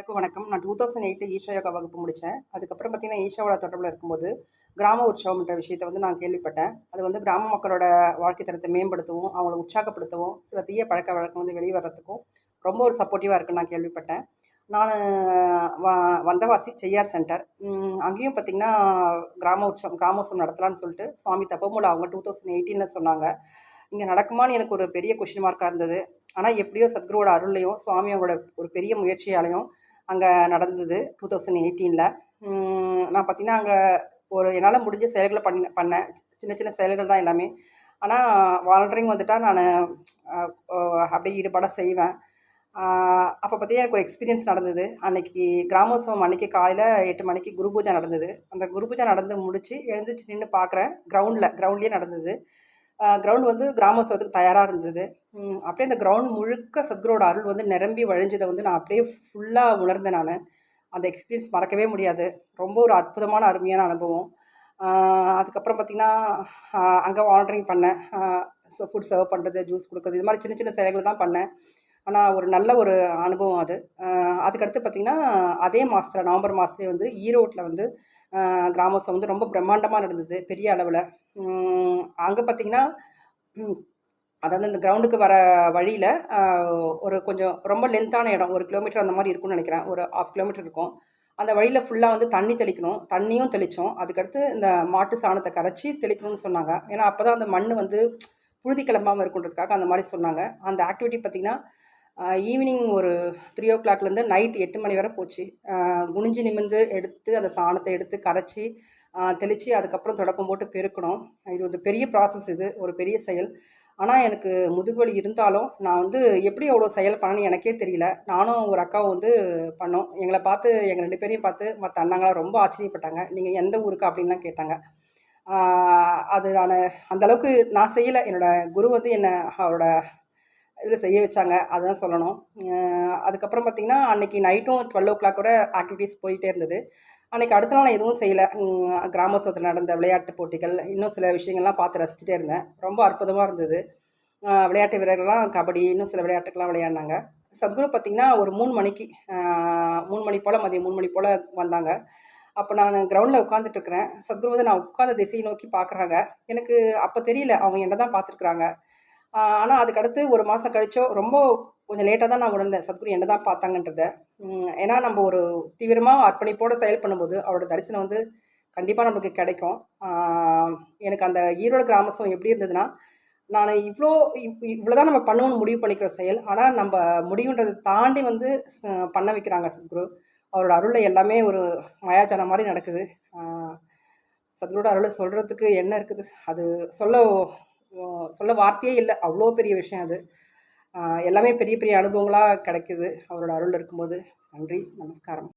எல்லாருக்கும் வணக்கம். நான் 2008 ஈஷா யோகா வகுப்பு முடித்தேன். அதுக்கப்புறம் பார்த்தீங்கன்னா, ஈஷாவோட தொடர்பில் இருக்கும்போது, கிராம உற்சவம்ன்ற விஷயத்த வந்து நான் கேள்விப்பட்டேன். அது வந்து கிராம மக்களோட வாழ்க்கை தரத்தை மேம்படுத்தவும், அவங்கள உற்சாகப்படுத்தவும், சில தீய பழக்கவழக்கம் வந்து வெளிய வர்றதுக்கும் ரொம்ப ஒரு சப்போர்ட்டிவா இருக்குன்னு நான் கேள்விப்பட்டேன். நானு வ வந்தவாசி செய்யார் சென்டர். அங்கேயும் பார்த்தீங்கன்னா, கிராமோற்சவம் நடத்தலான்னு சொல்லிட்டு சுவாமி தப்போமூல அவங்க 2018ல சொன்னாங்க. இங்க நடக்குமான்னு எனக்கு ஒரு பெரிய கொஸ்டின் மார்க்கா இருந்தது. ஆனா எப்படியோ சத்குருவோட அருள்லயும், சுவாமி அவங்களோட ஒரு பெரிய முயற்சியாலயும் அங்க நடந்தது 2018ல. நான் பார்த்தீங்கன்னா, அங்க ஒரு என்னால முடிஞ்ச செயல்கள பண்ணேன். சின்ன சின்ன செயல்கள் தான் எல்லாமே. ஆனா வாலண்டரிங் வந்துட்டா நானு அ ஒ அப்படியே ஈடுபட செய்வேன். ஆ அப்ப பார்த்தீங்கன்னா, எனக்கு ஒரு எக்ஸ்பீரியன்ஸ் நடந்தது. அன்னைக்கு கிராமோத்சவம் அன்னைக்கு காலையில 8 மணிக்கு குரு பூஜை நடந்தது. அந்த குரு பூஜை நடந்து முடிச்சு எழுந்திரிச்சு நின்னு பார்க்குறேன். கிரவுண்ட்லயே நடந்தது. கிரவுண்ட் வந்து கிராமோத்சவத்துக்கு தயாரா இருந்தது. அப்படியே அந்த கிரவுண்ட் முழுக்க சத்குருவோட அருள் வந்து நிரம்பி வழிஞ்சத வந்து நான் அப்படியே ஃபுல்லா உணர்ந்தேன் நானு. அந்த எக்ஸ்பீரியன்ஸ் மறக்கவே முடியாது. ரொம்ப ஒரு அற்புதமான, அருமையான அனுபவம். ஆ அதுக்கப்புறம் பார்த்தீங்கன்னா, அங்க வாலண்டரிங் பண்ணேன். ஃபுட் சர்வ் பண்றது, ஜூஸ் குடுக்குறது, இது மாரி சின்ன சின்ன செயல்கள் தான் பண்ணேன். ஆனா ஒரு நல்ல ஒரு அனுபவம் அது. அதுக்கடுத்து பார்த்தீங்கன்னா, அதே மாசத்துல நவம்பர் மாசத்துலயே வந்து ஈரோட்ல வந்து கிராமோத்சவம் வந்து ரொம்ப பிரம்மாண்டமா நடந்தது, பெரிய அளவுல. அங்க பார்த்தீங்கன்னா, ம் அதாவது அந்த கிரவுண்டுக்கு வர வழியில அ ஒரு கொஞ்சம் ரொம்ப லென்த்தான இடம். 1 கிலோமீட்டர் அந்த மாரி இருக்கும்னு நெனைக்கிறேன். ஒரு 1/2 கிலோமீட்டர் இருக்கும். அந்த வழியில ஃபுல்லா வந்து தண்ணி தெளிக்கணும். தண்ணியும் தெளிச்சோம். அதுக்கடுத்து இந்த மாட்டு சாணத்த கரைச்சு தெளிக்கணும்னு சொன்னாங்க. ஏன்னா, அப்பதான் அந்த மண்ணு வந்து புழுதி கிளம்பாம இருக்குன்றதுக்காக அந்த மாரி சொன்னாங்க. அந்த ஆக்டிவிட்டி பார்த்தீங்கன்னா, ஈவினிங் ஒரு 3:00லேருந்து நைட் 8 மணி வரை போச்சு. குனிஞ்சு நிமிர்ந்து எடுத்து அந்த சாணத்த எடுத்து கரைச்சு, தெளிச்சு அதுக்கப்புறம் தொடப்பம் போட்டு பெருக்கணும். இது வந்து பெரிய ப்ராசஸ் இது. ஒரு பெரிய செயல். ஆனா, எனக்கு முதுகு வலி இருந்தாலும், நான் வந்து எப்படி அவ்வளோ செயல் பண்ணேன்னு எனக்கே தெரியல. நானும் ஒரு அக்காவும் வந்து பண்ணோம். எங்கள பார்த்து எங்க 2 பேரையும் பார்த்து மத்த அண்ணாங்கலாம் ரொம்ப ஆச்சரியப்பட்டாங்க. "நீங்க எந்த ஊருக்கா?" அப்படின்லாம் கேட்டாங்க. ஆ அது நானு அந்த அளவுக்கு நான் செய்யல. என்னோட குரு வந்து என்ன அவரோட இதில செய்ய வச்சாங்க. அதுதான் சொல்லணும். அ அதுக்கப்புறம் பார்த்தீங்கன்னா, அன்னைக்கு நைட்டும் 12:00 வரை ஆக்டிவிட்டீஸ் போயிட்டே இருந்தது. அன்னைக்கு அடுத்த நாள் நான் எதுவும் செய்யல. கிராமோத்சவத்தில நடந்த விளையாட்டு போட்டிகள், இன்னும் சில விஷயங்கள்லாம் பார்த்து ரசிச்சுட்டே இருந்தேன். ரொம்ப அற்புதமா இருந்தது. விளையாட்டு வீரர்கள்லாம் கபடி, இன்னும் சில விளையாட்டுக்கெல்லாம் விளையாடுனாங்க. சத்குரு பார்த்தீங்கன்னா, ஒரு 3 மணிக்கு 3 மணி போல மதியம் 3 மணி போல வந்தாங்க. அப்ப நானு கிரவுண்ட்ல உட்காந்துட்டு இருக்கிறேன். சத்குரு வந்து நான் உட்கார்ந்த திசையை நோக்கி பார்க்குறாங்க. எனக்கு அப்ப தெரியல. அவங்க என்ன தான் பார்த்துருக்குறாங்க. ஆனா அதுக்கடுத்து 1 மாசம் கழிச்சோ, ரொம்ப கொஞ்சம் லேட்டா தான் நான் உணர்ந்தேன். சத்குரு என்ன தான் பார்த்தாங்கன்றத. ஏன்னா நம்ப ஒரு தீவிரமா அர்ப்பணிப்போட செயல் பண்ணும்போது, அவரோட தரிசனம் வந்து கண்டிப்பா நமக்கு கிடைக்கும். ஆ எனக்கு அந்த ஈரோடு கிராமோற்சவம் எப்படி இருந்ததுன்னா, நானு இவ்வளோதான் நம்ம பண்ணணும்னு முடிவு பண்ணிக்கிற செயல். ஆனா நம்ப முடியுன்றத தாண்டி வந்து ச பண்ண வைக்கிறாங்க சத்குரு. அவரோட அருள்ல எல்லாமே ஒரு மாயாஜாலம் மாரி நடக்குது. ஆ சத்குருவோட அருள சொல்றதுக்கு என்ன இருக்குது? அது சொல்ல ஒ சொல்ல வார்த்தையே இல்ல. அவ்ளோ பெரிய விஷயம் அது. ஆ எல்லாமே பெரிய பெரிய அனுபவங்களா கிடைக்குது. அவரோட அருள் இருக்கும்போது. நன்றி, நமஸ்காரம்.